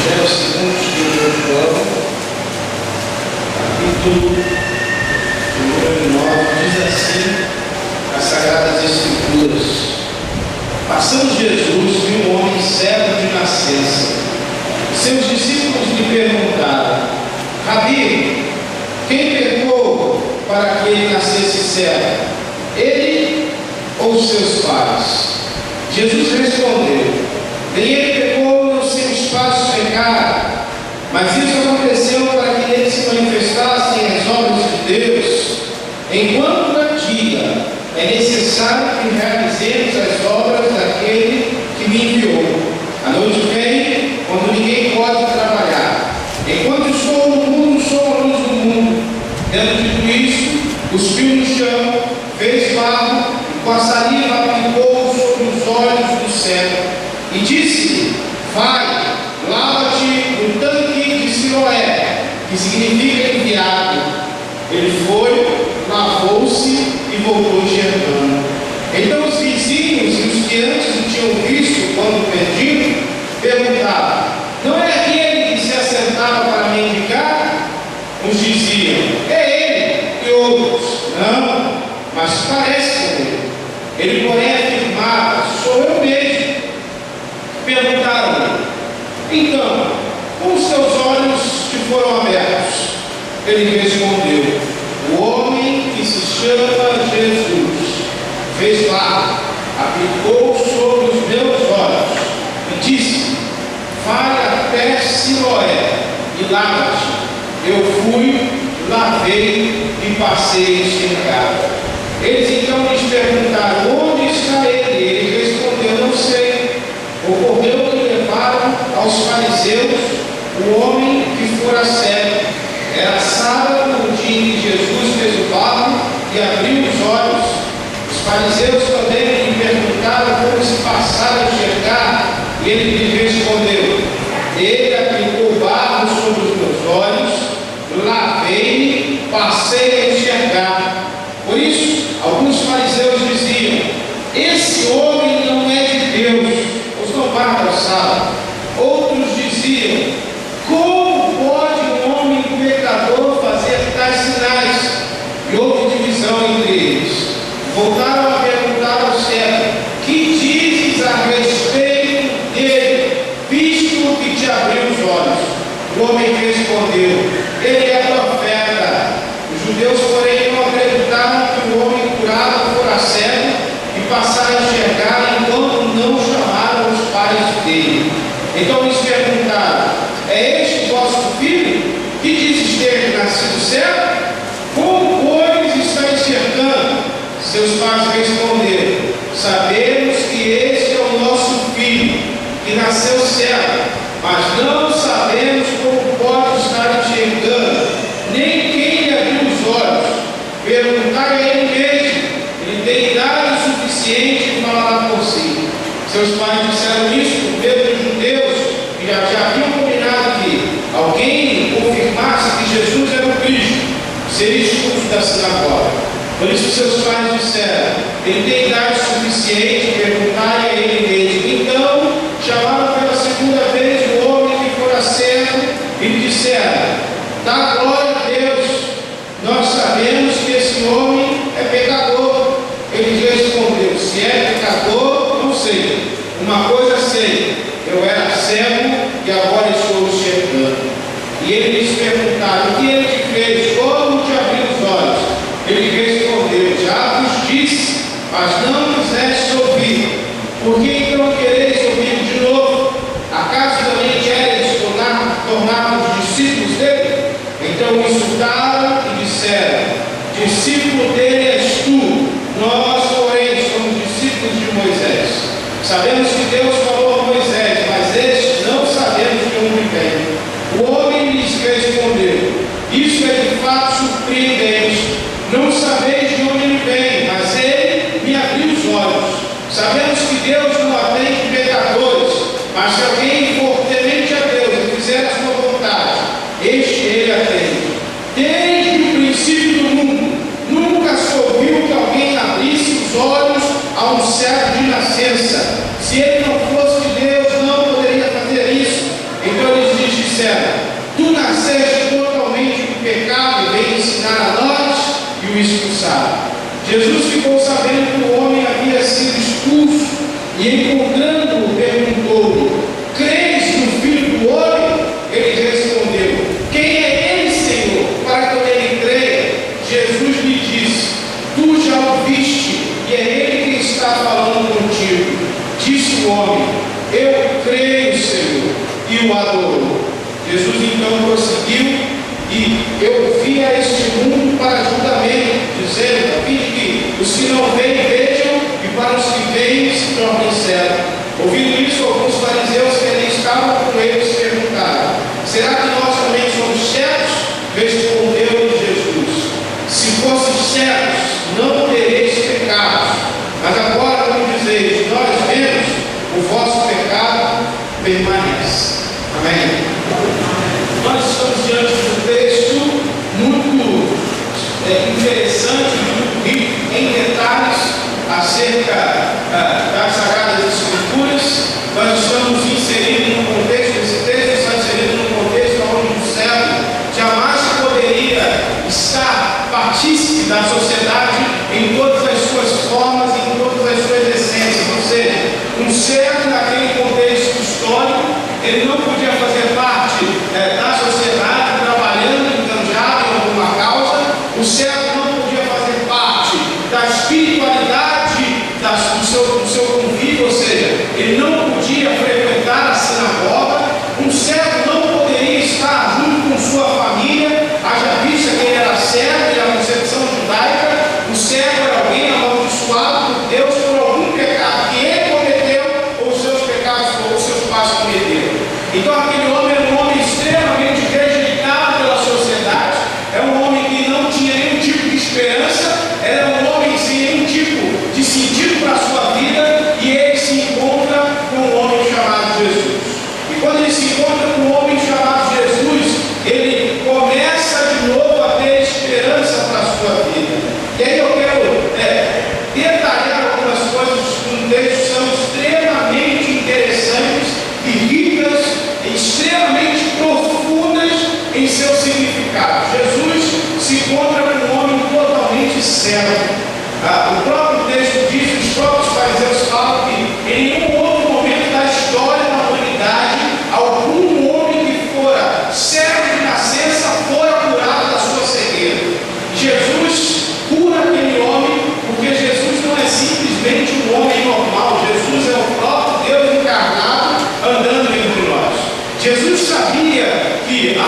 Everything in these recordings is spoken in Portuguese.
Evangelho segundo escreveu João, capítulo número 9, diz assim as Sagradas Escrituras: passando Jesus, viu um homem cego de nascença. Seus discípulos lhe perguntaram: Rabi, quem pecou para que ele nascesse cego? Ele ou seus pais? Jesus respondeu: nem ele pecou, nem os seus pais pecaram, mas isso aconteceu para que nele se manifestassem as obras de Deus. Enquanto na dia é necessário que realizemos as obras daquele que me enviou. A noite vem quando ninguém pode trabalhar. Enquanto estou no mundo, sou a luz do mundo. Tendo dito isso, cuspiu no chão, fez barro e com a saliva aplicou sobre os olhos do cego e disse: vai, lava-te no tanque de Siloé, que significa enviado. Ele foi, lavou-se e voltou enxergando. Então os vizinhos e os que antes o tinham visto quando perdido perguntaram: não é aquele que se assentava para mendigar? Uns diziam: é ele. E outros: não, mas parece com ele. Ele, porém, afirmava: sou eu mesmo. Perguntaram-lhe: então, como os teus olhos te foram abertos? Ele respondeu: o homem que se chama Jesus fez barro, aplicou sobre os meus olhos e disse: vai até Siloé e lava-te. Eu fui, lavei e passei a enxergar. Eles então lhes perguntaram: onde está ele? Ele respondeu: não sei. Ocorreu que levaram aos fariseus o homem que fora cego. Era sábado, no dia em que Jesus fez o barro e abriu os olhos. Os fariseus também lhe perguntaram como se passara a enxergar, e ele lhe respondeu: ele aplicou barro sobre os meus olhos, lavei, passei a enxergar. Por isso, alguns fariseus diziam: esse homem não é de Deus, pois não guarda o sábado. Outros diziam: como pode um homem pecador fazer tais sinais? E houve divisão entre eles. Voltaram a perguntar ao cego: que dizes a respeito dele, visto que te abriu os olhos? O homem respondeu: ele é profeta. Os judeus, porém, não acreditaram que o homem curado fora cego e passaram a enxergar enquanto não chamaram os pais dele. Então lhes perguntaram: é este vosso filho? Que dizes ter nascido cego? Como, pois, está enxergando? Seus pais responderam: sabemos que este é o nosso filho, que nasceu cego, mas não sabemos como pode estar enxergando, nem quem lhe abriu os olhos. Perguntai a ele mesmo, ele tem idade suficiente e falará por si. Seus pais disseram isso por medo dos judeus, que já haviam combinado que alguém confirmasse que Jesus era o Cristo, seria expulso da sinagoga. Por isso seus pais disseram: ele tem idade suficiente, perguntai a ele mesmo. Então chamaram pela segunda vez o homem que fora cego e lhe disseram: dá glória a Deus, nós sabemos que esse homem é pecador. Ele respondeu: se é pecador, não sei. Uma coisa sei, eu era cego e agora estou enxergando. E eles perguntaram: o que ele te fez? Como te abriu os olhos? Ele respondeu: já vos disse, mas não quiseste ouvir. Por que então quereis ouvir de novo? Acaso também quereis tornar-vos discípulos dele? Então insultaram e disseram: discípulo dele és tu, nós, porém, somos discípulos de Moisés. Sabemos que Deus falou a Moisés, mas estes não sabemos de onde vem. O homem lhes respondeu: isso é de fato surpreendente. Não sabeis de onde ele vem, mas ele me abriu os olhos. Sabemos que Deus não atende pecadores, mas se alguém for temente a Deus e fizer a sua vontade, este ele atende. Desde o princípio do mundo, nunca se ouviu que alguém abrisse os olhos a um cego de nascença. Se ele não fosse de Deus, não poderia fazer isso. Então eles disseram: tu nasceste totalmente do pecado, vem ensinar a nós, e o expulsaram. Jesus ficou sabendo que o homem havia sido expulso, e encontrando-o, perguntou-lhe: crês no Filho do Homem? Ele respondeu: quem é ele, Senhor, para que eu nele creia? Jesus lhe disse: tu já o viste, e é ele quem está falando contigo. Disse o homem: eu creio, Senhor, e o adorou. Jesus então prosseguiu: e eu vim a este mundo para julgamento, dizendo, a fim de que os que não veem vejam, e para os que veem se tornem cegos. Ouvindo isso, alguns fariseus que ali estavam com eles perguntaram: será que nós também somos cegos? Respondeu-lhe Jesus: se fosseis cegos, não tereis pecados. Mas agora, como dizeis, nós vemos, o vosso pecado permanece. Amém? Nós estamos diante de um texto muito interessante, muito rico em detalhes acerca das Sagradas Escrituras. Nós estamos inseridos num contexto, esse texto está inserido num contexto onde o cego jamais poderia estar partícipe da sociedade em todas as suas formas e em todas as suas essências. Ou seja, um cego naquele contexto histórico, ele não podia fazer parte da sociedade trabalhando, enganjado em alguma causa. O cego não podia fazer parte da espiritualidade do seu convívio, ou seja, ele não podia frequentar a sinagoga. Um cego não poderia estar junto com sua família, haja vista que ele era cego e a concepção judaica, o cego era alguém amaldiçoado por Deus por algum pecado que ele cometeu, ou os seus pecados, ou os seus pais cometeram. Então aquele homem era um homem extremamente rejeitado pela sociedade, é um homem que não tinha nenhum tipo de esperança, era um homem sem nenhum tipo de sentido para a sua vida, e ele se encontra com um homem chamado Jesus. E quando ele se encontra com um homem chamado Jesus, ele começa de novo a ter esperança para a sua vida. E aí eu quero detalhar algumas coisas do texto que são extremamente interessantes e ricas, extremamente profundas em seu significado. Jesus se encontra com um homem totalmente cego. O próprio texto diz, os próprios fariseus falam que em nenhum outro momento da história da humanidade, algum homem que fora cego de nascença fora curado da sua cegueira. Jesus cura aquele homem, porque Jesus não é simplesmente um homem normal. Jesus é o próprio Deus encarnado andando entre nós. Jesus sabia que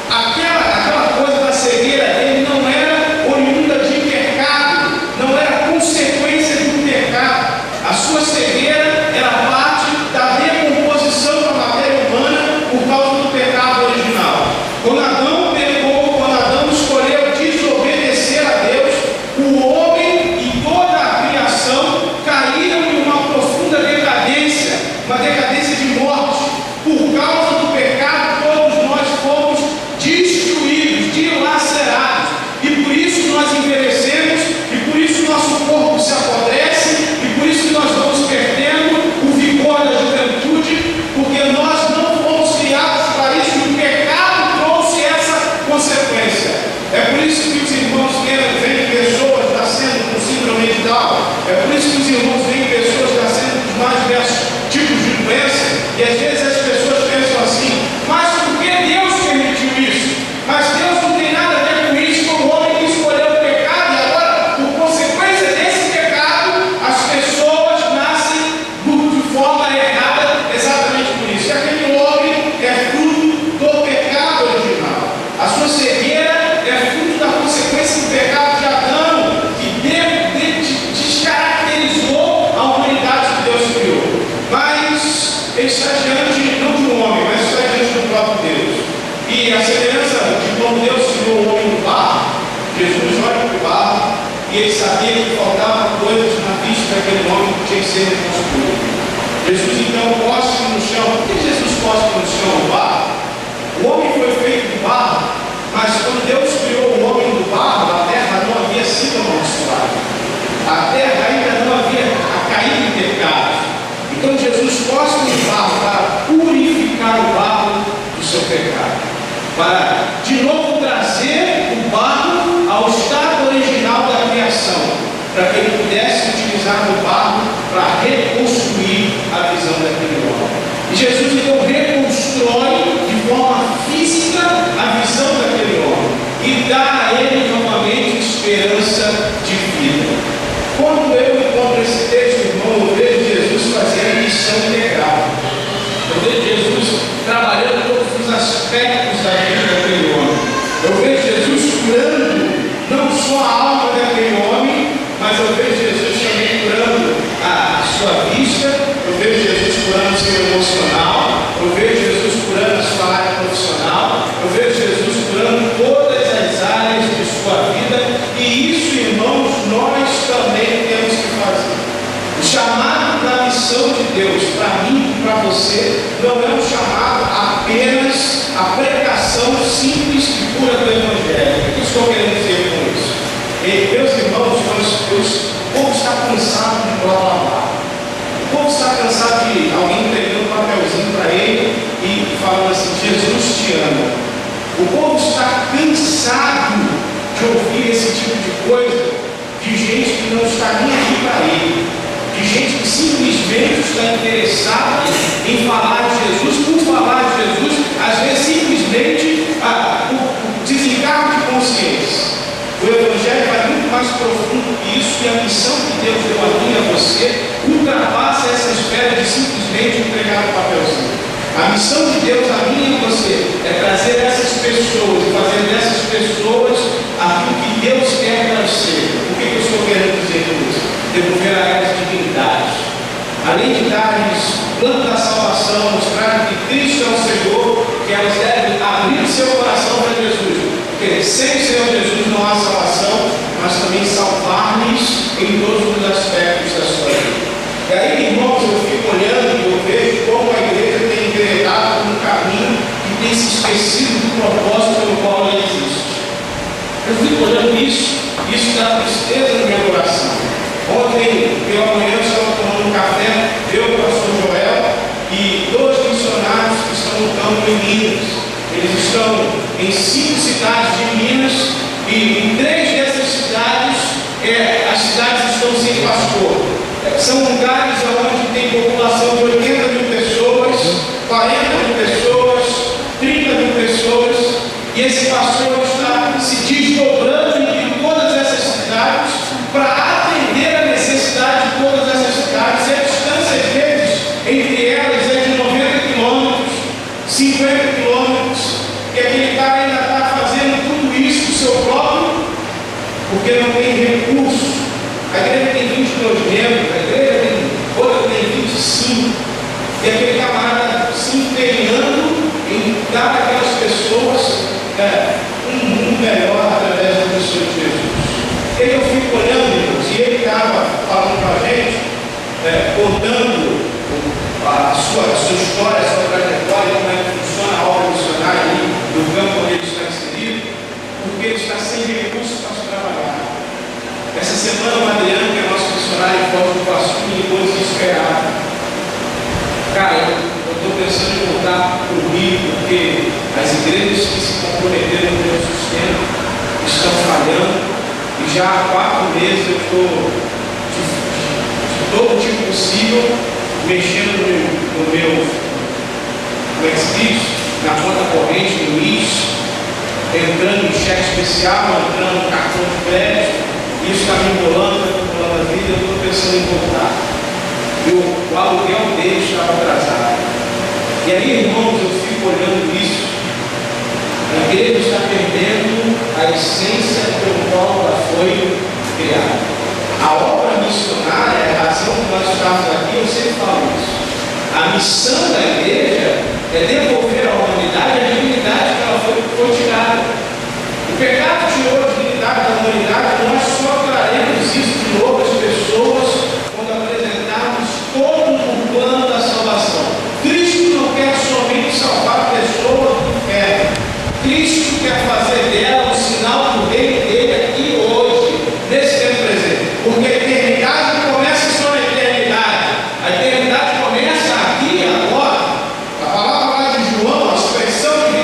aquela coisa da cegueira dele não era oriunda de pecado, não era consequência de um pecado. A sua cegueira era parte da decomposição da matéria humana por causa do pecado original. Quando Adão pecou, quando Adão escolheu desobedecer a Deus, o homem e toda a criação caíram em uma profunda decadência, uma decadência de morte. Por causa do pecado, todos nós fomos destruídos, dilacerados, e por isso nós envelhecemos, e por isso nosso corpo se apodrece, e por isso nós vamos perdendo o vigor da juventude, porque nós não fomos criados para isso, e o pecado trouxe essa consequência. É por isso que os irmãos veem pessoas nascendo com síndrome de Down, é por isso que os irmãos veem pessoas nascendo com os mais diversos tipos de doença, e às vezes as pessoas pensam assim: mas por que Deus permitiu isso? Mas Deus não tem nada a ver com isso, foi o homem que escolheu o pecado, e agora, por consequência desse pecado, as pessoas nascem de forma errada, exatamente por isso. E aquele homem é fruto do pecado original. A sua cegueira é fruto da consequência do pecado de Adão, que descaracterizou a humanidade que Deus criou. Mas ele está diante não de um homem, mas está diante do próprio Deus. E a semelhança de como Deus criou o homem no barro, Jesus olha para o barro e ele sabia que faltavam coisas na vista daquele homem que tinha que ser reconstruído. Jesus então cospe no chão. Por que Jesus cospe no chão o barro? O homem foi feito de barro, mas quando Deus criou o homem do barro, a terra não havia sido amaldiçoada. A terra ainda não havia caído em pecado. Então Jesus cospe no barro para purificar o barro do seu pecado, para de novo trazer o barro ao estado original da criação, para que ele pudesse utilizar o barro para reconstruir a visão daquele homem. E Jesus então reconstrói de forma física a visão daquele homem e dá a ele novamente esperança de vida. Quando eu encontro esse texto, irmão, eu vejo Jesus fazendo missão integral. Eu vejo Jesus trabalhando todos os aspectos da vida daquele homem. Eu vejo Jesus curando não só a alma daquele homem, mas eu vejo Jesus também curando a sua vista, eu vejo Jesus curando o seu emocional, eu vejo Jesus curando a sua área profissional, eu vejo Jesus curando todas as áreas de sua vida, e isso, irmãos, nós também temos que fazer. O chamado da missão de Deus, para mim e para você, não é um chamado apenas a pregação simples e pura do Evangelho. O que estou querendo dizer com isso? E, meus irmãos, o povo está cansado de blá blá blá. O povo está cansado de alguém entregando um papelzinho para ele e falando assim: Jesus te ama. O povo está cansado de ouvir esse tipo de coisa de gente que não está nem aqui para ele, de gente que simplesmente está interessada em falar de Jesus, por falar de Jesus, às vezes simplesmente o desencargo de consciência. O Evangelho vai muito mais profundo que isso, e a missão que Deus deu a mim e a você ultrapassa essa esfera de simplesmente entregar o papelzinho. A missão de Deus a mim e a você é trazer essas pessoas e fazer dessas pessoas aquilo que Deus quer que elas sejam. O que eu estou querendo dizer com isso? Devolver a elas dignidade. Além de dar-lhes o plano da salvação, mostrar que Cristo é o Senhor, que elas devem abrir o seu coração para Jesus. Porque sem o Senhor Jesus não há salvação, mas também salvar-lhes em todos os aspectos da sua vida. E aí, irmãos, eu fico olhando e eu vejo como a igreja tem enveredado por um caminho que tem se esquecido do propósito pelo qual ela existe. Eu fico olhando isso dá tristeza no meu coração. Ontem, pela manhã, eu estava tomando um café, eu e o pastor Joel, e 2 missionários que estão lutando em Minas. Eles estão em 5 cidades de Minas, e em 3 dessas cidades, as cidades estão sem pastor. São lugares onde tem população de 80 mil pessoas, 40 mil pessoas, 30 mil pessoas, e esse pastor está se desdobrando em todas essas cidades para atender a necessidade de todas essas cidades, e a distância, às vezes, entre elas é de 90 quilômetros, 50 quilômetros, e aquele cara ainda está fazendo tudo isso do seu próprio, porque não tem recurso. A igreja tem 22 membros, a igreja outra tem 25, e aquele camarada se empenhando em dar àquelas pessoas um mundo melhor através da pessoa de Jesus. E eu fico olhando, irmãos, e ele estava falando para a gente, contando a sua história, a sua trajetória, como é que funciona a obra missionária ali no campo onde ele está inserido, porque ele está sem recursos para se trabalhar. Essa semana, o Adriano, que é nosso missionário em Foz do Iguaçu, me ligou desesperado. Cara, eu estou pensando em voltar para o Rio, porque as igrejas que se comprometeram no meu sustento estão falhando, e já há 4 meses eu estou de todo tipo possível mexendo no meu, como é que se diz? Na conta corrente, no IS, entrando em cheque especial, entrando no cartão de crédito. Isso está me embolando a vida, eu estou pensando em voltar. O aluguel dele estava atrasado. E aí, irmãos, eu fico olhando isso. A igreja está perdendo a essência pelo qual ela foi criada. A obra missionária, a razão que nós estamos aqui, eu sempre falo isso. A missão da igreja é devolver à humanidade a dignidade que ela foi tirada. O pecado tirou a dignidade da humanidade, nós só traremos isso de novo às pessoas quando apresentarmos todo o plano da salvação. Cristo não quer somente salvar pessoas do inferno. Cristo quer fazer dela o sinal do reino dele aqui hoje, nesse tempo presente. Porque a eternidade não começa só na eternidade. A eternidade começa aqui e agora. A palavra lá de João, a expressão de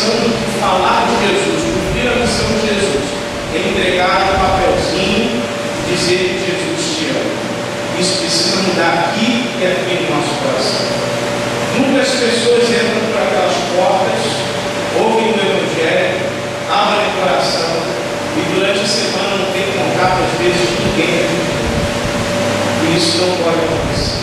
pensando em falar de Jesus, cumprir a missão de Jesus, entregar um papelzinho e dizer que Jesus te ama. Isso precisa mudar aqui e aqui no nosso coração. Muitas pessoas entram por aquelas portas, ouvem o Evangelho, abrem o coração e durante a semana não tem contato às vezes com ninguém. E isso não pode acontecer.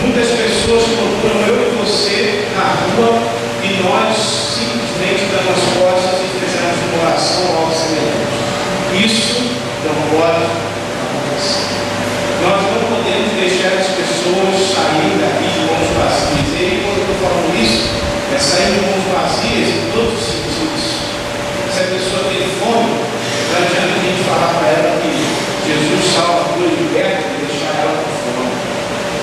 Muitas pessoas procuram eu e você na rua e nós simplesmente damos as costas e fizemos uma oração ao semelhante. Isso não pode acontecer. Nós não podemos deixar as pessoas saírem daqui de mãos vazias. E quando eu estou falando isso, é sair de mãos vazias em todos os sentidos. Se a pessoa tem fome, não adianta a gente falar para ela que Jesus salva, cura e liberta e deixar ela com fome.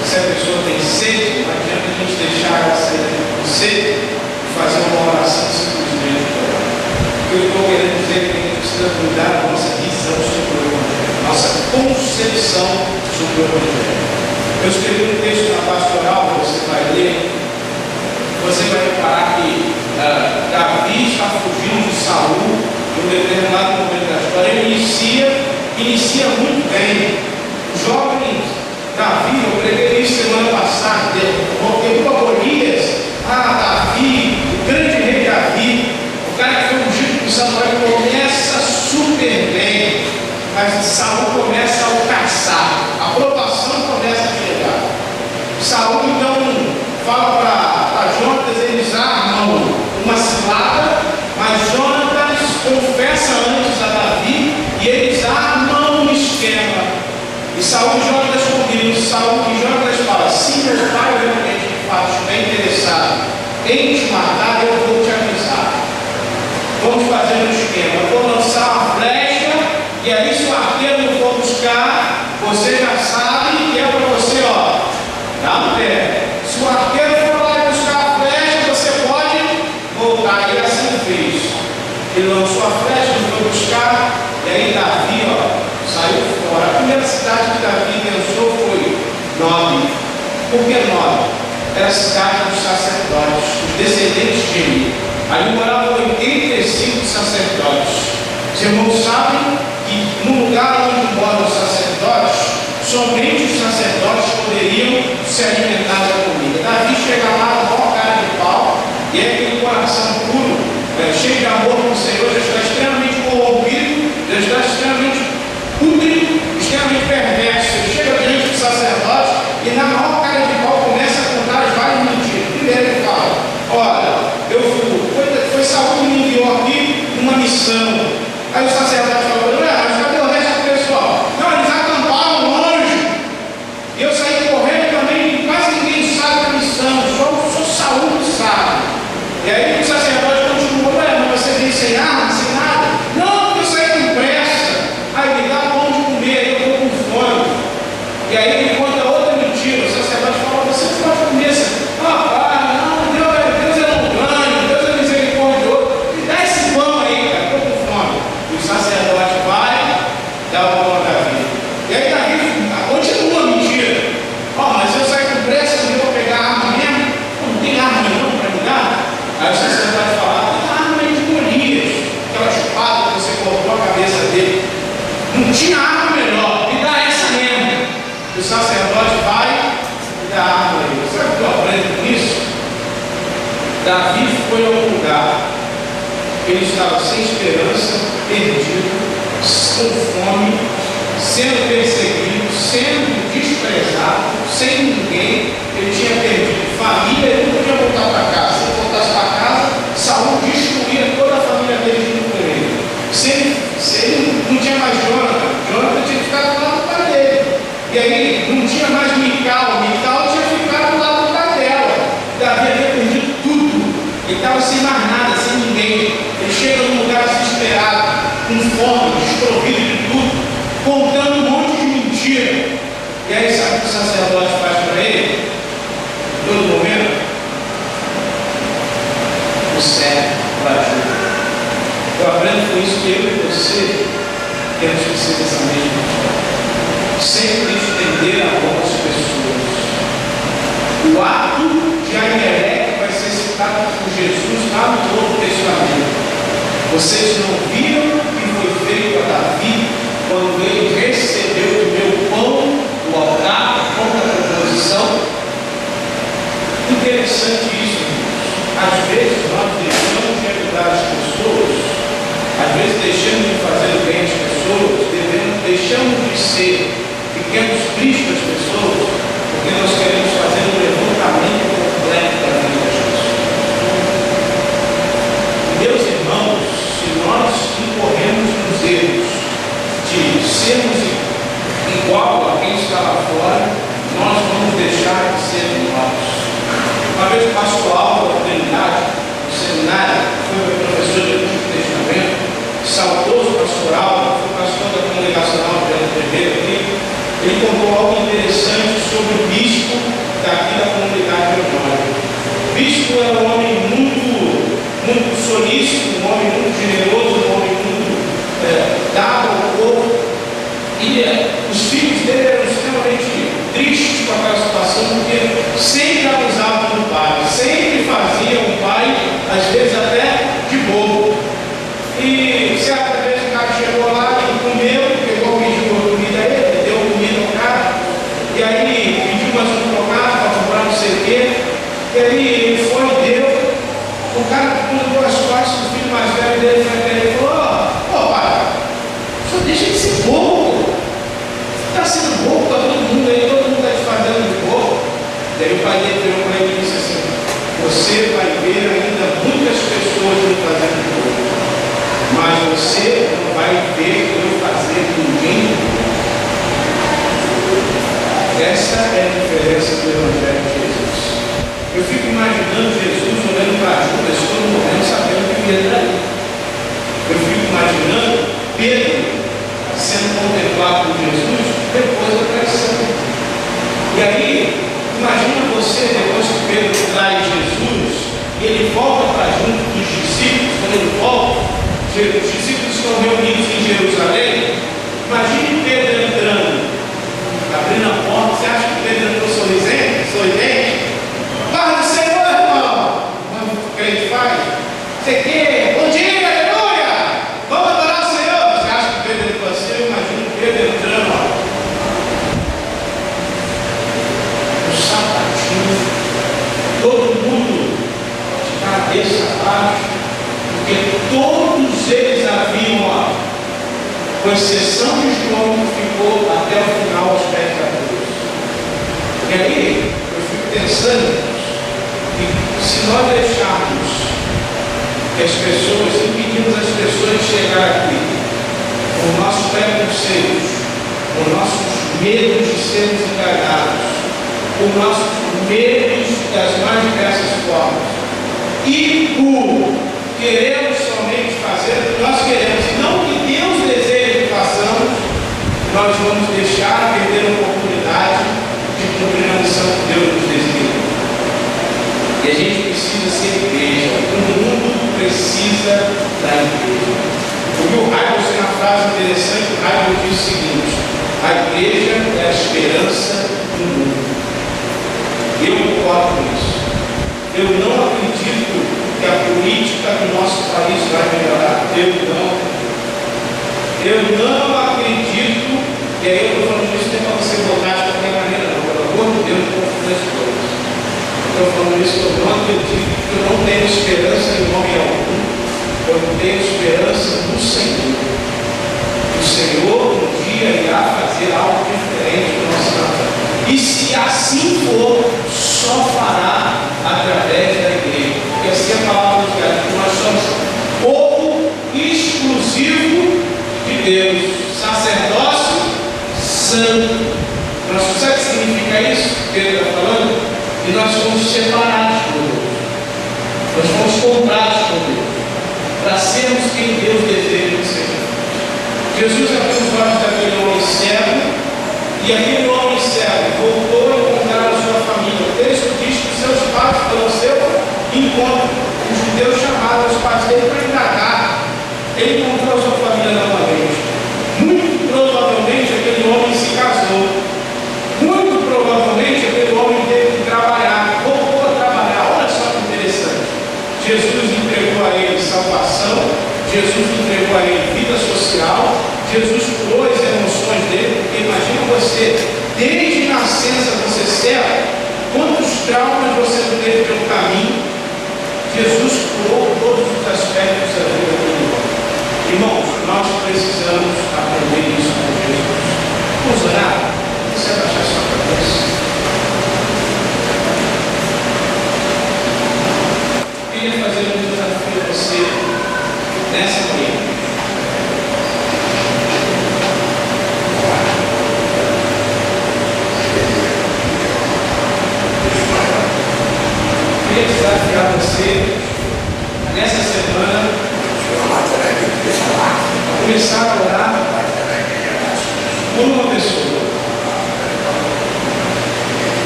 Se a pessoa tem sede, não adianta a gente deixar ela sair com sede e fazer uma oração simplesmente para ela. O que eu estou querendo dizer é que a gente precisa mudar a nossa visão sobre o Evangelho, nossa concepção sobre o Evangelho. Eu escrevi um texto na pastoral, você vai ler, você vai reparar que Davi está fugindo de Saul em um determinado momento da história. Ele inicia muito bem. O jovem Davi, eu preguei isso semana passada, derrubou a Golias. Davi, o grande rei Davi, o cara que foi ungido por Samuel, começa super bem, mas Saul começa a o caçar, a aprovação começa a chegar. Saul então fala para Jonatas, eles armam uma cilada, mas Jonatas confessa antes a Davi e eles armam um esquema. E Saul e Jonatas combinam. Saul e Jonatas falam: se meu pai realmente de fato estiver interessado em te matar, eu vou te avisar. Vamos fazer um esquema. Eu vou lançar uma flecha, e aí se o arqueiro não for buscar, você já sabe que é para você, dá no pé. Se o arqueiro for lá e buscar a flecha, você pode voltar. E assim fez. Ele lançou a flecha, não foi buscar, e aí Davi, saiu fora. A primeira cidade que Davi pensou foi Nob. Por que Nob? Era a cidade dos sacerdotes, os descendentes de Eli. Ali moravam 85 sacerdotes. Os irmãos sabem que no lugar onde moram os sacerdotes, somente os sacerdotes poderiam se alimentar da comida. Davi chega lá, maior cara de pau, e é aquele coração puro, cheio de amor com o Senhor, já está extremamente corrompido, já está extremamente público, extremamente perverso. Ele chega diante do sacerdote e na maior cara de pau começa a contar as várias mentiras. Primeiro ele fala: olha, foi Saul que me enviou aqui uma missão. Aí o sacerdote falou: mas cadê o resto do pessoal? Não, eles acamparam longe. E eu saí correndo também, quase ninguém sabe a missão, só Saul que sabe. E aí o sacerdote continuou: mas você vem sem arma, sem nada? Não, porque eu saí com pressa. Aí me dá pão de comer, aí eu estou com fome. E aí ele conta outra mentira. O sacerdote fala: você não pode comer essa. Não, Deus é longânimo, Deus é misericordioso. Me dá esse pão aí, cara, estou com fome. E o sacerdote vai, dá o pão a Davi. E aí Davi continua a mentira. Mas eu saí com pressa, eu vou pegar a arma mesmo. Não tem arma não para me dar? Aí o sacerdote fala: tem a arma aí de Golias, aquela espada que você cortou a cabeça dele. Não tinha arma melhor, me dá essa mesmo. O sacerdote vai e dá a arma a ele. Sabe o que eu aprendo com isso? Davi foi a um lugar que ele estava sem esperança, perdido, com fome, sendo perseguido, sendo desprezado, sem ninguém. Ele tinha perdido família, ele não podia voltar para casa. Se ele voltasse para casa, Saul destruía toda a família dele junto com ele. Se ele não tinha mais Jonathan tinha ficado do lado do pai dele. E aí não tinha mais Mical tinha ficado do lado do pai dela. Davi havia perdido tudo. Ele estava sem mais nada, sem ninguém. Ele chega num lugar desesperado, com fome, desprovido de tudo, contando um monte de mentira. E aí sabe o que o sacerdote faz para ele? Em todo momento, o serve para ajuda. Eu aprendo com isso que eu e você temos que ser dessa mesma forma. Sempre estender a mão às pessoas. O ato de Ahimelec vai ser citado por Jesus lá no Novo Vocês não viram o que foi feito a Davi quando ele recebeu do meu pão do altar, pão da proposição? Interessante isso, irmãos. Às vezes nós deixamos de ajudar as pessoas, às vezes deixamos de fazer o bem às pessoas, deixamos de ser pequenos cristos às pessoas, porque nós queremos fazer um levantamento completo da vida das pessoas. Meus irmãos, se nós incorremos nos erros de sermos igual a quem está lá fora, nós vamos deixar de ser iguais. Uma vez o pastor Aldo da Trindade, no seminário, foi meu professor de Antigo Testamento, saudoso pastor Aldo, foi pastor da congregacional de TV aqui. Ele contou algo interessante sobre o bispo daqui da comunidade Leonório. O bispo era um homem muito solícito, um homem muito generoso, um homem muito dado ao povo. E os filhos dele eram extremamente tristes com aquela situação, porque sempre abusavam do pai, sempre faziam o pai, às vezes até de bobo. E certa vez o cara chegou lá e comeu, pegou, pediu uma comida a ele, deu comida ao cara, e aí pediu mais um trocado para comprar não sei o quê, e aí ele foi e deu. O cara mudou as costas, o filho mais velho dele foi até ele e falou: ô pai, só deixa de ser bobo. Está sendo bobo para todo mundo aí, todo mundo está te fazendo de bobo. Daí o pai dele virou para ele e disse assim: você vai ver ainda muitas pessoas me fazendo de bobo, mas você não vai ver eu fazer ninguém de bobo. Essa é a diferença do Evangelho de Jesus. Eu fico imaginando Jesus olhando para Judas todo momento, sabendo que Pedro era ali. Eu fico imaginando Pedro sendo contemplado por Jesus depois da traição. E aí, imagina você, depois que Pedro trai Jesus, e ele volta para junto dos discípulos. Quando ele volta, os discípulos estão reunidos em Jerusalém. Imagine Pedro entrando, abrindo a porta. Você acha que Pedro entrou sorridente? Paz do Senhor, irmão! O que a gente faz? Você quer? Bom dia, aleluia! Vamos adorar o Senhor! Você acha que Pedro entrou assim? Eu imagino Pedro entrando, ó, no sapatinho, todo mundo de cabeça abaixo, porque todos eles haviam, ó, com exceção de João, que ficou até o final aos pés da cruz. E aí, eu fico pensando que se nós deixarmos que as pessoas, impedimos as pessoas de chegar aqui, com nossos preconceitos, com nossos medos de sermos enganados, com nossos medos das mais diversas formas, e por queremos somente fazer o que nós queremos, e não o que Deus deseja que façamos, nós vamos deixar perder a oportunidade de cumprir a missão que Deus nos designou. E a gente precisa ser igreja. O mundo precisa da igreja. O Heidel tem uma frase interessante. O Heidel diz o seguinte: a igreja é a esperança do mundo. Eu concordo com isso. Eu não acredito que a política do nosso país vai melhorar. Eu não acredito, e aí eu estou falando isso não é para você votar de qualquer maneira, não. Pelo amor de Deus, não confunda as coisas. Estou falando isso que eu não acredito, que eu não tenho esperança em nome algum. Eu tenho esperança no Senhor. O Senhor um dia irá fazer algo diferente no nosso Natal. E se assim for, só fará através da igreja. Porque assim é a palavra de Deus, que nós somos povo exclusivo de Deus, sacerdócio santo. Nós sabemos o que significa isso? Que ele está falando? E nós fomos separados por Deus. Nós fomos comprados por Deus, para sermos quem Deus deseja que sejamos. Jesus abriu os olhos daquele homem cego, e aquele homem cego voltou a encontrar a sua família. O texto diz que seus pais foram ao seu encontro. Os judeus chamaram os pais dele para indagar. Ele encontrou a sua família novamente. Muito provavelmente aquele homem se casou. Muito provavelmente aquele homem teve que trabalhar, voltou a trabalhar. Olha só que interessante. Jesus entregou a ele salvação, Jesus entregou a ele vida social, Jesus curou as emoções dele, porque imagina você, desde nascença você serve, quantos traumas você não teve pelo caminho. Jesus curou todos os aspectos da vida do irmão. Irmãos, nós precisamos aprender isso com Jesus. Vamos orar? Você abaixar sua cabeça. Eu queria fazer um desafio a você nessa manhã. Eu queria desafiar você nessa semana começar a orar por uma pessoa.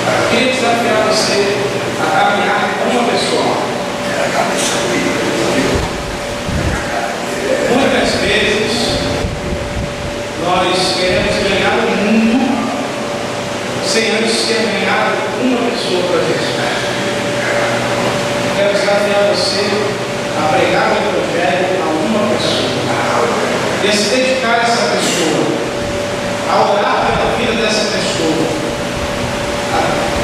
Eu queria desafiar você a caminhar com uma pessoa. Muitas vezes nós queremos ganhar o mundo sem antes ter ganhado uma pessoa para Jesus. Quero desafiar você a pregar o Evangelho a uma pessoa e a se dedicar a essa pessoa, a orar pela vida dessa pessoa, a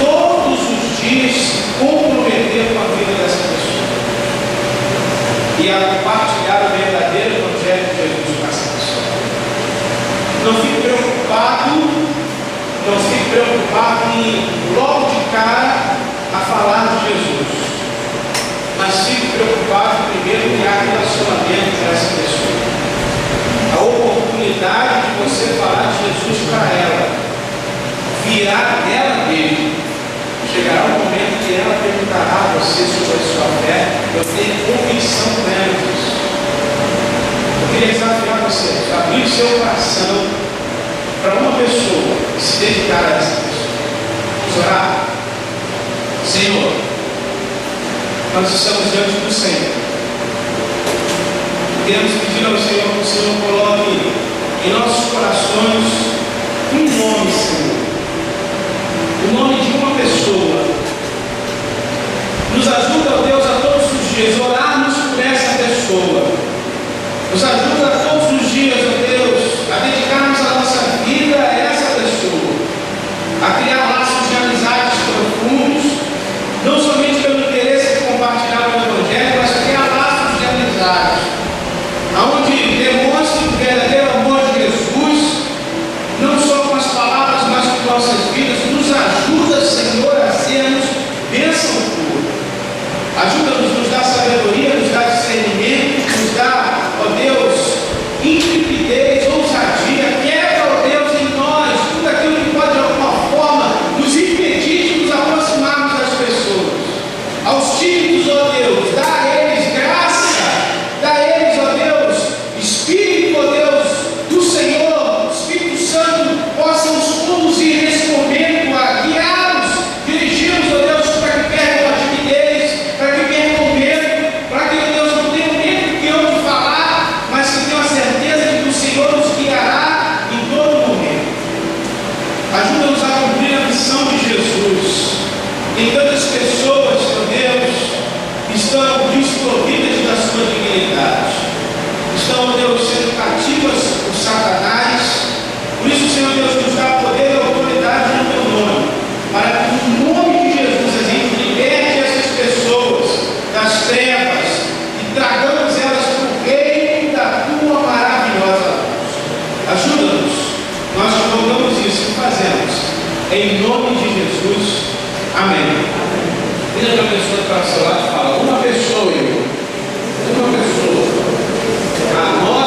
todos os dias se comprometer com a vida dessa pessoa e a compartilhar o verdadeiro Evangelho de Jesus com essa pessoa. Não fique preocupado em logo de cara a falar de Jesus, mas fique preocupado primeiro em criar relacionamento com essa pessoa. A oportunidade de você falar de Jesus para ela virá nela mesmo. Chegará um momento que ela perguntará a você sobre a sua fé. Eu tenho convicção plena disso. Eu queria desafiar você a abrir o seu coração para uma pessoa e se dedicar a essa pessoa. Vamos orar? Senhor, nós estamos diante do Senhor. Queremos pedir ao Senhor que o Senhor coloque em nossos corações um nome, Senhor. O nome de uma pessoa. Nos ajuda, ó Deus, a todos os dias orarmos por essa pessoa. Nos ajuda a todos os dias, ó Deus, a dedicarmos a nossa vida a essa pessoa. A criar laços de amizades profundos, não somente pelo interesse de compartilhar o Evangelho, mas criar laços de amizade, aonde demonstre o verdadeiro amor de Jesus, não só com as palavras, mas com nossas vidas. Nos ajuda, Senhor, a sermos bênção tua. Ajuda-nos, nos dá sabedoria, nos dá discernimento, nos dá, ó Deus, intrepidez, ousadia. Quebra, ó Deus, em nós tudo aquilo que pode de alguma forma nos impedir de nos aproximarmos das pessoas. Aos tímidos, ó Deus, dá a eles graça, dá a eles, ó Deus, Espírito, ó Deus, do Senhor, Espírito Santo, possa nos conduzir nesse momento, a guiá-los, dirigi-los, ó Deus, para que percam a timidez, para que percam o medo, para que, ó Deus, não tenham medo que eu de falar, mas que tenham a certeza de que o Senhor nos guiará em todo momento. Ajuda-nos a cumprir a missão de Jesus. Tem tantas pessoas, ó Deus, que estão desprovidas da sua dignidade, estão, ó Deus, sendo cativas por Satanás. Por isso, Senhor Deus, nos dá poder e autoridade no teu nome, para que no nome de Jesus a gente liberte essas pessoas das trevas e tragamos elas para o reino da tua maravilhosa luz. Ajuda-nos, nós te rogamos isso e fazemos, em nome de Jesus. Amém. Vira para a pessoa que está ao seu lado e fala: uma pessoa, irmão. Uma pessoa. A nós